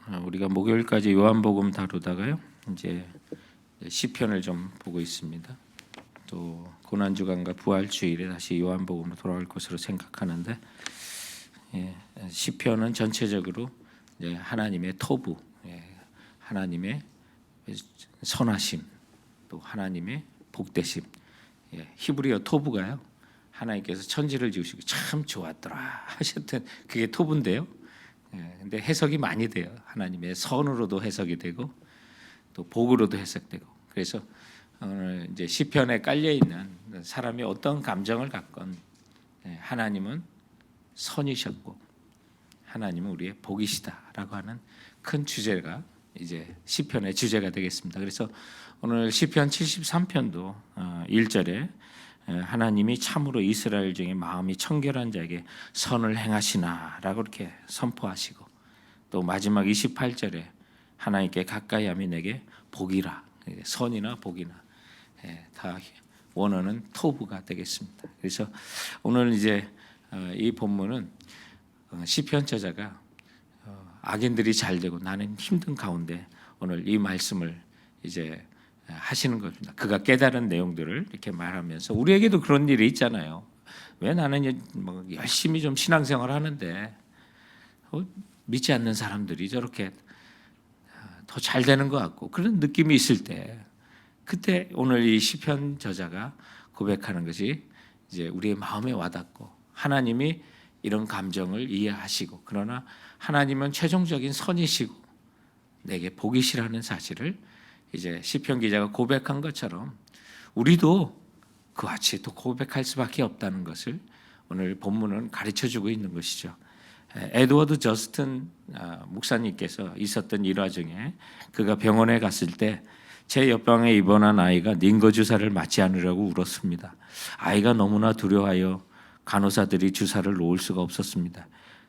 우리가 목요일까지 요한복음 다루다가요. 이제 시편을 좀 보고 있습니다. 또 고난 주간과 부활 주일에 다시 요한복음으로 돌아올 것으로 생각하는데, 시편은 전체적으로 하나님의 토부, 하나님의 선하심, 또 하나님의 복되심. 히브리어 토부가요. 하나님께서 천지를 지으시고 참 좋았더라 하셨던 그게 토부인데요. 근데 해석이 많이 돼요. 하나님의 선으로도 해석이 되고 또 복으로도 해석되고. 그래서 오늘 이제 시편에 깔려 있는 사람이 어떤 감정을 갖건 하나님은 선이셨고 하나님은 우리의 복이시다라고 하는 큰 주제가 이제 시편의 주제가 되겠습니다. 그래서 오늘 시편 73편도 1절에 하나님이 참으로 이스라엘 중에 마음이 청결한 자에게 선을 행하시나라고 이렇게 선포하시고, 또 마지막 28절에 하나님께 가까이 함이 내게 복이라, 선이나 복이나 다 원어는 토부가 되겠습니다. 그래서 오늘 이제 이 본문은 시편 저자가 악인들이 잘 되고 나는 힘든 가운데 오늘 이 말씀을 이제 하시는 겁니다. 그가 깨달은 내용들을 이렇게 말하면서 우리에게도 그런 일이 있잖아요. 왜 나는 뭐 열심히 좀 신앙생활 하는데 믿지 않는 사람들이 저렇게 더 잘 되는 것 같고, 그런 느낌이 있을 때, 그때 오늘 이 시편 저자가 고백하는 것이 이제 우리의 마음에 와닿고 하나님이 이런 감정을 이해하시고, 그러나 하나님은 최종적인 선이시고 내게 복이시라는 사실을 이제 시편 기자가 고백한 것처럼 우리도 그와 같이 또 고백할 수밖에 없다는 것을 오늘 본문은 가르쳐주고 있는 것이죠. 에드워드 저스튼 목사님께서 있었던 일화 중에, 그가 병원에 갔을 때 제 옆방에 입원한 아이가 링거 주사를 맞지 않으려고 울었습니다. 아이가 너무나 두려워하여 간호사들이 주사를 놓을 수가 없었습니다.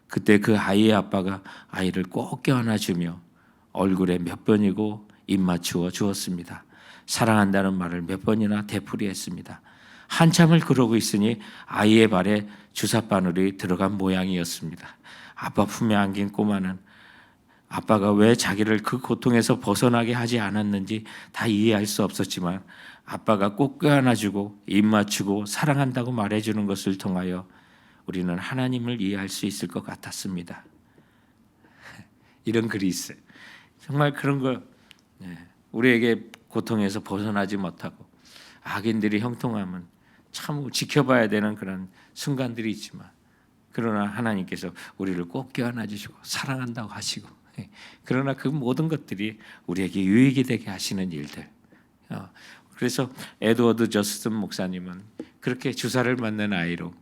그때 그 아이의 아빠가 아이를 꼭 껴안아주며 얼굴에 몇 번이고 입 맞추어 주었습니다. 사랑한다는 말을 몇 번이나 되풀이했습니다. 한참을 그러고 있으니 아이의 발에 주사바늘이 들어간 모양이었습니다. 아빠 품에 안긴 꼬마는 아빠가 왜 자기를 그 고통에서 벗어나게 하지 않았는지 다 이해할 수 없었지만, 아빠가 꼭 껴안아주고 입 맞추고 사랑한다고 말해주는 것을 통하여 우리는 하나님을 이해할 수 있을 것 같았습니다. 이런 글이 있어요. 정말 그런 거, 우리에게 고통에서 벗어나지 못하고 악인들이 형통하면 참 지켜봐야 되는 그런 순간들이 있지만, 그러나 하나님께서 우리를 꼭 껴안아 주시고 사랑한다고 하시고, 그러나 그 모든 것들이 우리에게 유익이 되게 하시는 일들. 그래서 에드워드 저스튼 목사님은 그렇게 주사를 맞는 아이로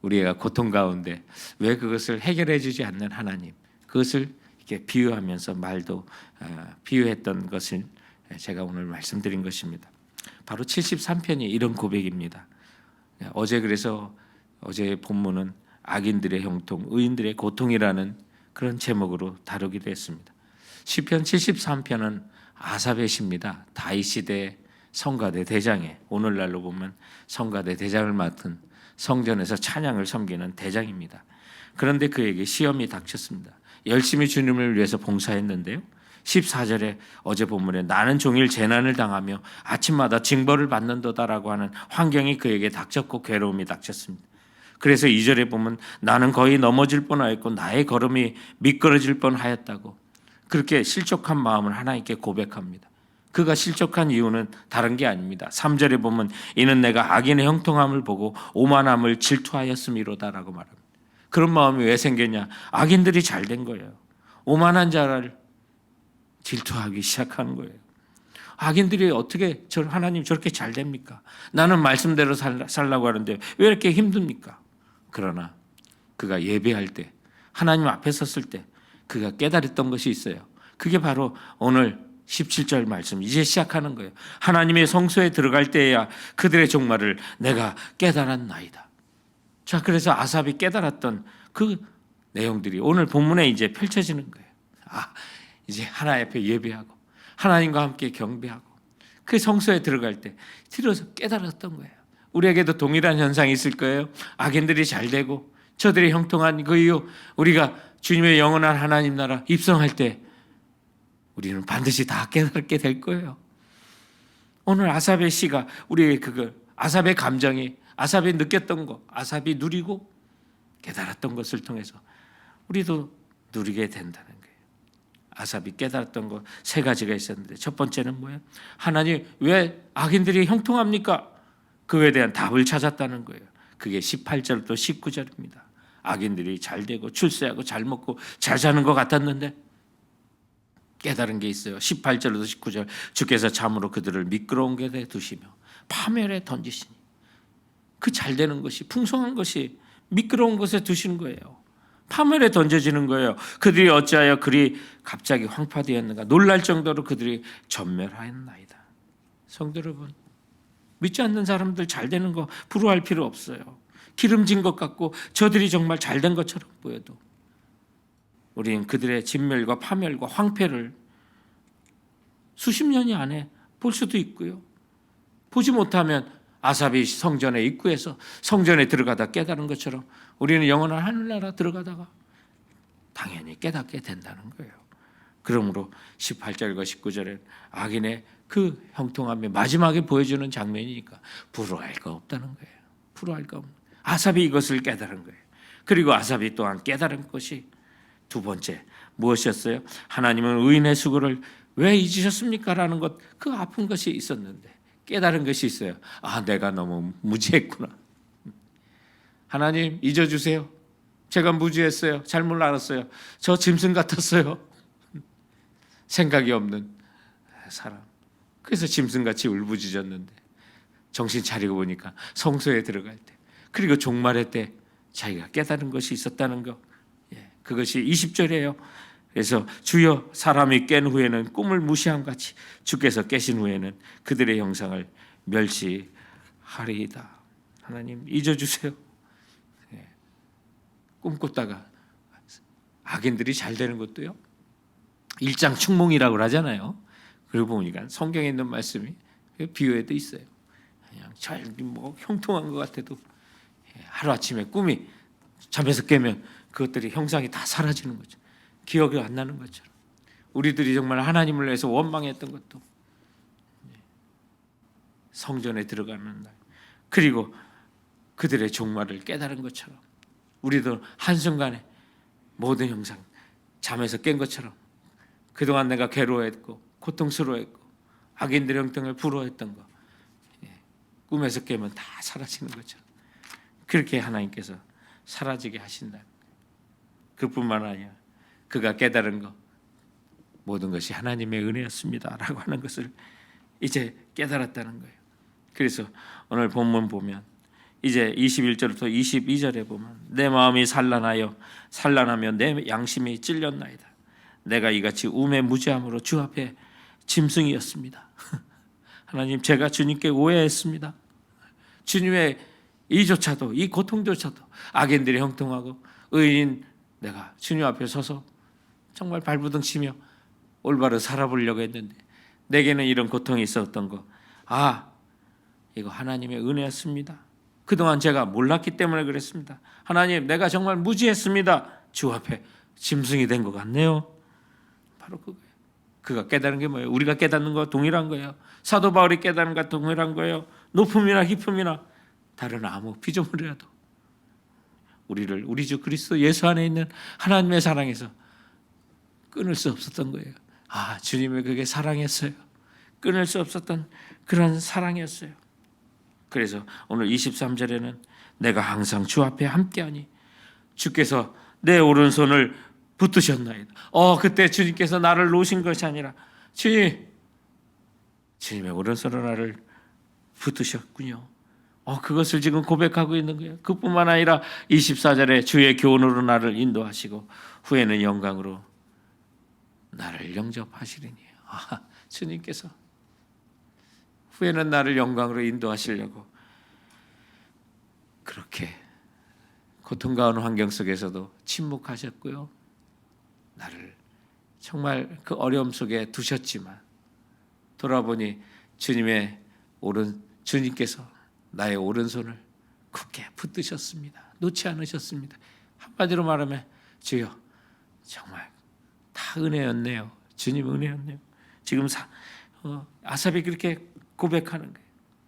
우리가 고통 가운데 왜 그것을 해결해 주지 않는 하나님, 그것을 이렇게 비유하면서 말도 비유했던 것을 제가 오늘 말씀드린 것입니다. 바로 73편이 이런 고백입니다. 그래서 어제 본문은 악인들의 형통, 의인들의 고통이라는 그런 제목으로 다루기도 했습니다. 시편 73편은 아삽의 시입니다. 다윗 시대 성가대 대장에, 오늘날로 보면 성가대 대장을 맡은 성전에서 찬양을 섬기는 대장입니다. 그런데 그에게 시험이 닥쳤습니다. 열심히 주님을 위해서 봉사했는데요, 14절에 어제 본문에 나는 종일 재난을 당하며 아침마다 징벌을 받는도다라고 하는 환경이 그에게 닥쳤고 괴로움이 닥쳤습니다. 그래서 2절에 보면 나는 거의 넘어질 뻔하였고 나의 걸음이 미끄러질 뻔하였다고 그렇게 실족한 마음을 하나님께 고백합니다. 그가 실족한 이유는 다른 게 아닙니다. 3절에 보면 이는 내가 악인의 형통함을 보고 오만함을 질투하였음이로다라고 말합니다. 그런 마음이 왜 생겼냐? 악인들이 잘 된 거예요. 오만한 자를 질투하기 시작하는 거예요. 악인들이 어떻게 하나님 저렇게 잘 됩니까? 나는 말씀대로 살라고 하는데 왜 이렇게 힘듭니까? 그러나 그가 예배할 때, 하나님 앞에 섰을 때 그가 깨달았던 것이 있어요. 그게 바로 오늘 17절 말씀 이제 시작하는 거예요. 하나님의 성소에 들어갈 때에야 그들의 종말을 내가 깨달았나이다. 자, 그래서 아삽이 깨달았던 그 내용들이 오늘 본문에 이제 펼쳐지는 거예요. 이제 하나님 앞에 예배하고 하나님과 함께 경배하고 그 성소에 들어갈 때 들어서 깨달았던 거예요. 우리에게도 동일한 현상이 있을 거예요. 악인들이 잘 되고 저들이 형통한 그 이유, 우리가 주님의 영원한 하나님 나라 입성할 때 우리는 반드시 다 깨닫게 될 거예요. 오늘 아삽의 시가 우리의 아삽의 감정이, 아삽이 느꼈던 것, 아삽이 누리고 깨달았던 것을 통해서 우리도 누리게 된다는 거예요. 아삽이 깨달았던 것 세 가지가 있었는데, 첫 번째는 뭐예요? 하나님 왜 악인들이 형통합니까? 그에 대한 답을 찾았다는 거예요. 그게 18절부터 19절입니다. 악인들이 잘 되고 출세하고 잘 먹고 잘 사는 것 같았는데 깨달은 게 있어요. 18절부터 19절, 주께서 참으로 그들을 미끄러운 곳에 두시며 파멸에 던지시니, 그 잘 되는 것이, 풍성한 것이 미끄러운 곳에 두시는 거예요. 파멸에 던져지는 거예요. 그들이 어찌하여 그리 갑자기 황파되었는가? 놀랄 정도로 그들이 전멸하였나이다. 성도 여러분, 믿지 않는 사람들 잘 되는 거 부러워할 필요 없어요. 기름진 것 같고 저들이 정말 잘 된 것처럼 보여도 우리는 그들의 진멸과 파멸과 황폐를 수십 년이 안에 볼 수도 있고요. 보지 못하면 아삽이 성전의 입구에서 성전에 들어가다 깨달은 것처럼 우리는 영원한 하늘나라 들어가다가 당연히 깨닫게 된다는 거예요. 그러므로 18절과 19절엔 악인의 그 형통함이 마지막에 보여주는 장면이니까 부러워할 거 없다는 거예요. 부러워할 거 없는, 아삽이 이것을 깨달은 거예요. 그리고 아삽이 또한 깨달은 것이 두 번째 무엇이었어요? 하나님은 의인의 수고를 왜 잊으셨습니까? 라는 것, 그 아픈 것이 있었는데 깨달은 것이 있어요. 아, 내가 너무 무지했구나. 하나님 잊어주세요. 제가 무지했어요. 잘못 알았어요. 저 짐승 같았어요. 생각이 없는 사람. 그래서 짐승같이 울부짖었는데 정신 차리고 보니까 성소에 들어갈 때, 그리고 종말의 때 자기가 깨달은 것이 있었다는 것, 그것이 20절이에요. 그래서 주여, 사람이 깬 후에는 꿈을 무시함 같이 주께서 깨신 후에는 그들의 형상을 멸시하리이다. 하나님 잊어주세요. 꿈꿨다가 악인들이 잘 되는 것도요, 일장춘몽이라고 하잖아요. 그러고 보니까 성경에 있는 말씀이 비유에도 있어요. 그냥 잘 형통한 것 같아도 하루아침에 꿈이 잠에서 깨면 그것들이 형상이 다 사라지는 거죠. 기억이 안 나는 것처럼 우리들이 정말 하나님을 위해서 원망했던 것도 성전에 들어가는 날, 그리고 그들의 종말을 깨달은 것처럼 우리도 한순간에 모든 형상, 잠에서 깬 것처럼 그동안 내가 괴로워했고 고통스러워했고 악인들의 형통을 부러워했던 거, 꿈에서 깨면 다 사라지는 것처럼 그렇게 하나님께서 사라지게 하신다. 그뿐만 아니라 그가 깨달은 것, 모든 것이 하나님의 은혜였습니다라고 하는 것을 이제 깨달았다는 거예요. 그래서 오늘 본문 보면 이제 21절부터 22절에 보면 내 마음이 산란하며 내 양심이 찔렸나이다. 내가 이같이 우매 무지함으로 주 앞에 짐승이었습니다. 하나님, 제가 주님께 오해했습니다. 주님의 이조차도, 이 고통조차도 악인들이 형통하고 의인 내가 주님 앞에 서서 정말 발부둥 치며 올바로 살아보려고 했는데 내게는 이런 고통이 있었던 거, 이거 하나님의 은혜였습니다. 그동안 제가 몰랐기 때문에 그랬습니다. 하나님, 내가 정말 무지했습니다. 주 앞에 짐승이 된 것 같네요. 바로 그거예요. 그가 깨달은 게 뭐예요? 우리가 깨닫는 거 동일한 거예요. 사도 바울이 깨달은 것과 동일한 거예요. 높음이나 깊음이나 다른 아무 피조물이라도 우리를 우리 주 그리스도 예수 안에 있는 하나님의 사랑에서 끊을 수 없었던 거예요. 주님의 그게 사랑이었어요. 끊을 수 없었던 그런 사랑이었어요. 그래서 오늘 23절에는 내가 항상 주 앞에 함께하니 주께서 내 오른손을 붙드셨나이다. 그때 주님께서 나를 놓으신 것이 아니라 주님의 오른손으로 나를 붙드셨군요. 그것을 지금 고백하고 있는 거예요. 그뿐만 아니라 24절에 주의 교훈으로 나를 인도하시고 후에는 영광으로 나를 영접하시리니. 주님께서 후에는 나를 영광으로 인도하시려고 그렇게 고통 가운 환경 속에서도 침묵하셨고요. 나를 정말 그 어려움 속에 두셨지만 돌아보니 주님께서 나의 오른손을 굳게 붙드셨습니다. 놓지 않으셨습니다. 한마디로 말하면 주여, 정말 다 은혜였네요. 주님 은혜였네요. 지금 아삽이 그렇게 고백하는 거예요.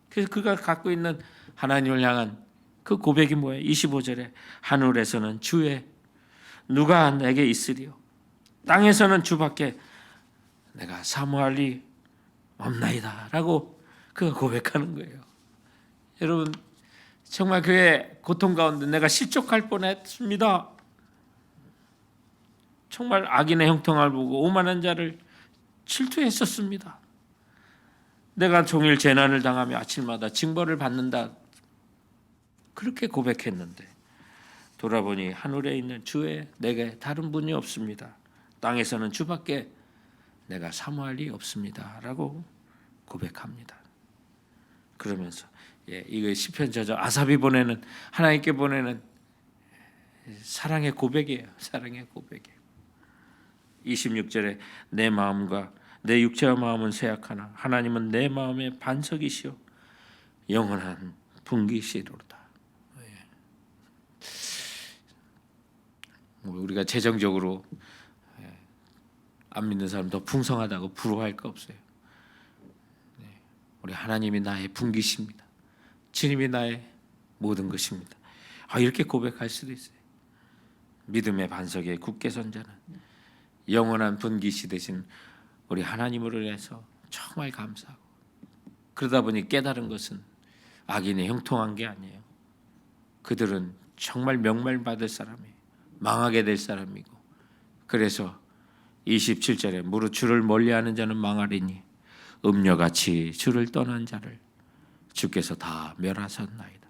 그래서 그가 갖고 있는 하나님을 향한 그 고백이 뭐예요? 25절에 하늘에서는 주의 누가 내게 있으리요 땅에서는 주밖에 내가 사모할 리 없나이다 라고 그가 고백하는 거예요. 여러분 정말 그의 고통 가운데 내가 실족할 뻔했습니다. 정말 악인의 형통을 보고 오만한 자를 질투했었습니다. 내가 종일 재난을 당하며 아침마다 징벌을 받는다. 그렇게 고백했는데 돌아보니 하늘에 있는 주에 내게 다른 분이 없습니다. 땅에서는 주밖에 내가 사모할 리 없습니다. 라고 고백합니다. 그러면서 이거 시편 저자 아삽이 보내는 하나님께 보내는 사랑의 고백이에요. 사랑의 고백이에요. 26절에 내 마음과 내 육체와 마음은 쇠약하나 하나님은 내 마음의 반석이시요 영원한 분기시로다. 우리가 재정적으로 안 믿는 사람 더 풍성하다고 부러워할 거 없어요. 우리 하나님이 나의 분기십니다. 주님이 나의 모든 것입니다. 이렇게 고백할 수도 있어요. 믿음의 반석에 굳게 선 자는 영원한 분기시 되신 우리 하나님으로 인해서 정말 감사하고 그러다 보니 깨달은 것은 악인이 형통한 게 아니에요. 그들은 정말 명말받을 사람이에요. 망하게 될 사람이고 그래서 27절에 무릇 주를 멀리하는 자는 망하리니 음녀같이 주를 떠난 자를 주께서 다 멸하셨나이다.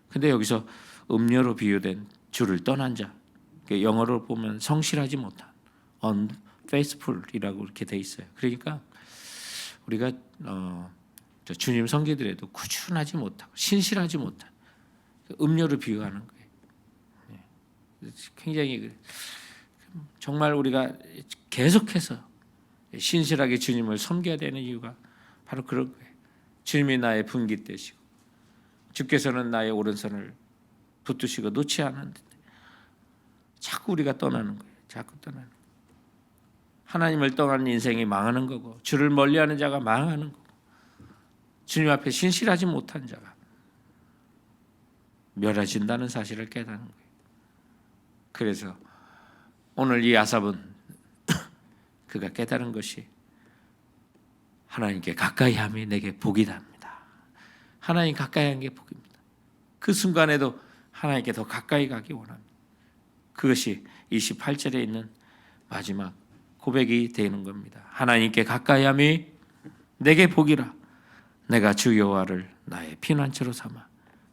근데 여기서 음녀로 비유된 주를 떠난 자, 영어로 보면 성실하지 못한 unfaithful이라고 이렇게 돼 있어요. 그러니까 우리가 주님 성기들에도 꾸준하지 못하고 신실하지 못한 음녀로 비유하는 거예요. 굉장히 정말 우리가 계속해서 신실하게 주님을 섬겨야 되는 이유가 바로 그런 거예요. 주님이 나의 분기 되시고 주께서는 나의 오른손을 붙드시고 놓지 않았는데 자꾸 우리가 떠나는 거예요. 자꾸 떠나는 거예요. 하나님을 떠나는 인생이 망하는 거고 주를 멀리하는 자가 망하는 거고 주님 앞에 신실하지 못한 자가 멸해진다는 사실을 깨닫는 거예요. 그래서 오늘 이 아삽은 그가 깨달은 것이 하나님께 가까이 함이 내게 복이답니다. 하나님 가까이 하는 게 복입니다. 그 순간에도 하나님께 더 가까이 가기 원합니다. 그것이 28절에 있는 마지막 고백이 되는 겁니다. 하나님께 가까이 함이 내게 복이라. 내가 주 여호와를 나의 피난처로 삼아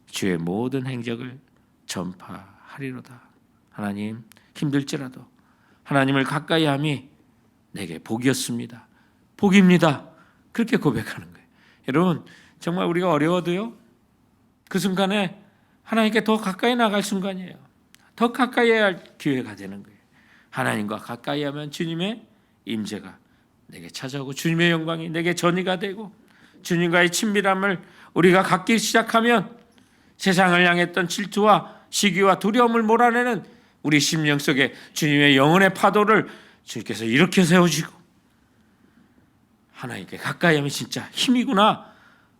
주의 모든 행적을 전파하리로다. 하나님 힘들지라도 하나님을 가까이 함이 내게 복이었습니다. 복입니다. 그렇게 고백하는 거예요. 여러분 정말 우리가 어려워도요 그 순간에 하나님께 더 가까이 나갈 순간이에요. 더 가까이 해야 할 기회가 되는 거예요. 하나님과 가까이 하면 주님의 임재가 내게 찾아오고 주님의 영광이 내게 전이가 되고 주님과의 친밀함을 우리가 갖기 시작하면 세상을 향했던 질투와 시기와 두려움을 몰아내는 우리 심령 속에 주님의 영혼의 파도를 주님께서 일으켜 세우시고 하나님께 가까이 하면 진짜 힘이구나.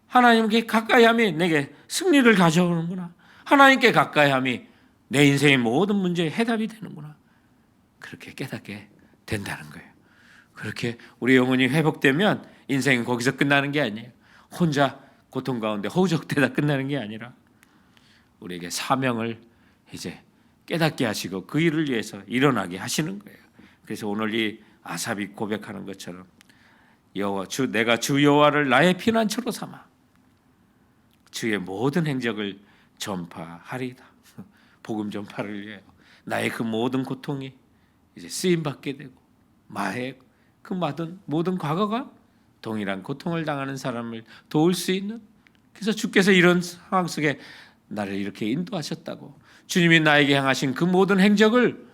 하나님께 가까이 함이 내게 승리를 가져오는구나. 하나님께 가까이 함이 내 인생의 모든 문제에 해답이 되는구나. 그렇게 깨닫게 된다는 거예요. 그렇게 우리 영혼이 회복되면 인생은 거기서 끝나는 게 아니에요. 혼자 고통 가운데 허우적대다 끝나는 게 아니라 우리에게 사명을 이제 깨닫게 하시고 그 일을 위해서 일어나게 하시는 거예요. 그래서 오늘 이 아삽이 고백하는 것처럼 내가 주 여호와를 나의 피난처로 삼아 주의 모든 행적을 전파하리이다. 복음 전파를 위해 나의 그 모든 고통이 이제 쓰임 받게 되고 마의 그 모든 과거가 동일한 고통을 당하는 사람을 도울 수 있는 그래서 주께서 이런 상황 속에 나를 이렇게 인도하셨다고 주님이 나에게 행하신 그 모든 행적을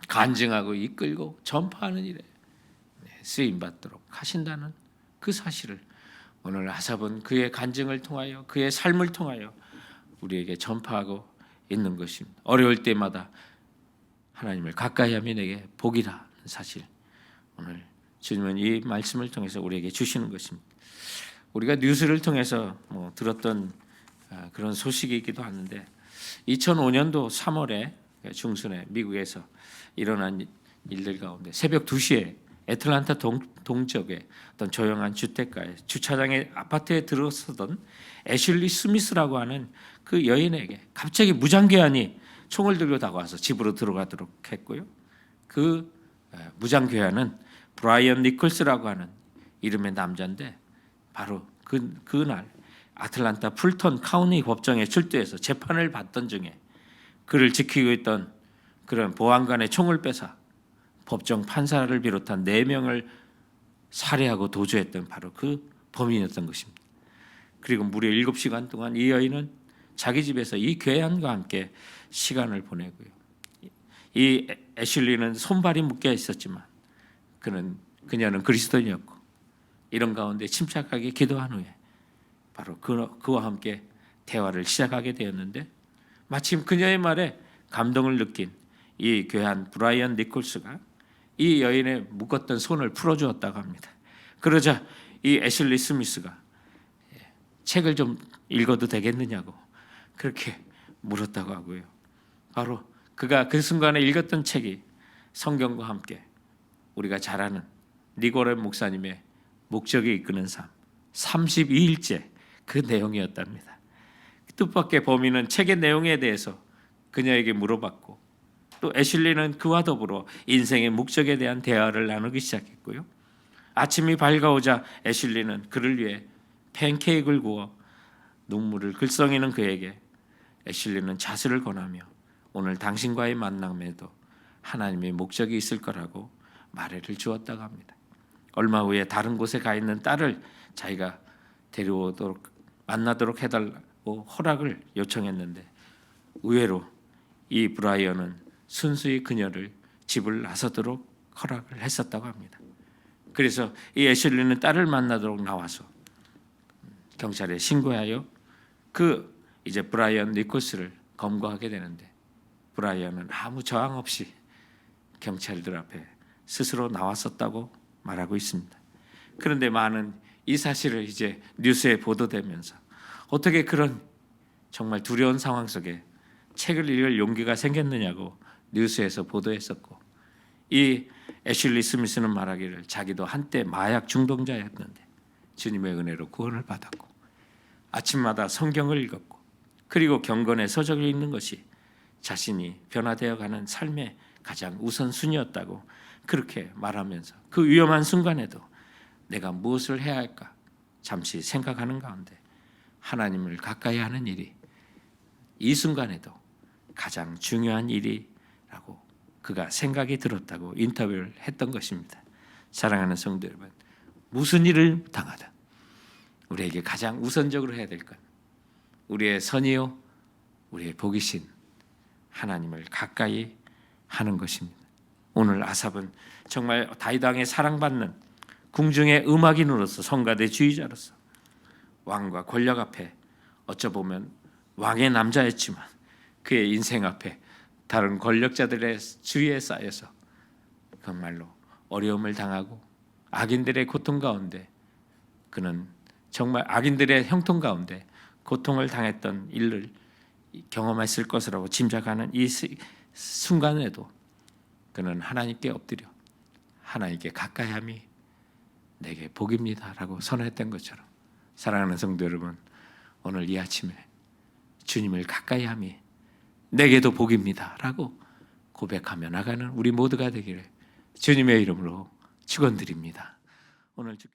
간증하고 이끌고 전파하는 일에 쓰임받도록 하신다는 그 사실을 오늘 아삽은 그의 간증을 통하여 그의 삶을 통하여 우리에게 전파하고 있는 것입니다. 어려울 때마다 하나님을 가까이 하면 내게 복이라는 사실 오늘 주님은 이 말씀을 통해서 우리에게 주시는 것입니다. 우리가 뉴스를 통해서 들었던 그런 소식이기도 하는데 2005년도 3월에 중순에 미국에서 일어난 일들 가운데 새벽 2시에 애틀란타 동쪽의 어떤 조용한 주택가에 주차장에 아파트에 들어서던 애슐리 스미스라고 하는 그 여인에게 갑자기 무장괴한이 총을 들고 다가와서 집으로 들어가도록 했고요. 그 무장괴한은 브라이언 니콜스라고 하는 이름의 남자인데 바로 그날 아틀란타 풀턴 카운티 법정에 출두해서 재판을 받던 중에 그를 지키고 있던 그런 보안관의 총을 뺏어 법정 판사를 비롯한 4명을 살해하고 도주했던 바로 그 범인이었던 것입니다. 그리고 무려 7시간 동안 이 여인은 자기 집에서 이 괴한과 함께 시간을 보내고요. 이 애슐리는 손발이 묶여 있었지만 그녀는 그리스도인이었고 이런 가운데 침착하게 기도한 후에 바로 그와 함께 대화를 시작하게 되었는데 마침 그녀의 말에 감동을 느낀 이 괴한 브라이언 니콜스가 이 여인의 묶었던 손을 풀어주었다고 합니다. 그러자 이 애슐리 스미스가 책을 좀 읽어도 되겠느냐고 그렇게 물었다고 하고요. 바로 그가 그 순간에 읽었던 책이 성경과 함께 우리가 잘 아는 니고레 목사님의 목적이 이끄는 삶 32일째 그 내용이었답니다. 뜻밖의 범인은 책의 내용에 대해서 그녀에게 물어봤고 또 애슐리는 그와 더불어 인생의 목적에 대한 대화를 나누기 시작했고요. 아침이 밝아오자 애슐리는 그를 위해 팬케이크를 구워 눈물을 글썽이는 그에게 애슐리는 자수를 권하며 오늘 당신과의 만남에도 하나님의 목적이 있을 거라고 말해를 주었다고 합니다. 얼마 후에 다른 곳에 가 있는 딸을 자기가 데려오도록 만나도록 해달라고 허락을 요청했는데 의외로 이 브라이언은 순수히 그녀를 집을 나서도록 허락을 했었다고 합니다. 그래서 이 애슐리는 딸을 만나도록 나와서 경찰에 신고하여 이제 브라이언 니콜스를 검거하게 되는데 브라이언은 아무 저항 없이 경찰들 앞에 스스로 나왔었다고 말하고 있습니다. 그런데 많은 이 사실을 이제 뉴스에 보도되면서 어떻게 그런 정말 두려운 상황 속에 책을 읽을 용기가 생겼느냐고 뉴스에서 보도했었고 이 애슐리 스미스는 말하기를 자기도 한때 마약 중독자였는데 주님의 은혜로 구원을 받았고 아침마다 성경을 읽었고 그리고 경건의 서적을 읽는 것이 자신이 변화되어가는 삶의 가장 우선순위였다고 그렇게 말하면서 그 위험한 순간에도 내가 무엇을 해야 할까 잠시 생각하는 가운데 하나님을 가까이 하는 일이 이 순간에도 가장 중요한 일이라고 그가 생각이 들었다고 인터뷰를 했던 것입니다. 사랑하는 성도 여러분, 무슨 일을 당하든 우리에게 가장 우선적으로 해야 될 것, 우리의 선이요 우리의 복이신 하나님을 가까이 하는 것입니다. 오늘 아삽은 정말 다윗 왕의 사랑받는 궁중의 음악인으로서 성가대 주의자로서 왕과 권력 앞에 어쩌보면 왕의 남자였지만 그의 인생 앞에 다른 권력자들의 주위에 쌓여서 정말로 어려움을 당하고 악인들의 고통 가운데 그는 정말 악인들의 형통 가운데 고통을 당했던 일을 경험했을 것이라고 짐작하는 이 순간에도 그는 하나님께 엎드려 하나님께 가까이함이 내게 복입니다라고 선언했던 것처럼 사랑하는 성도 여러분, 오늘 이 아침에 주님을 가까이함이 내게도 복입니다라고 고백하며 나가는 우리 모두가 되기를 주님의 이름으로 축원드립니다. 오늘 주께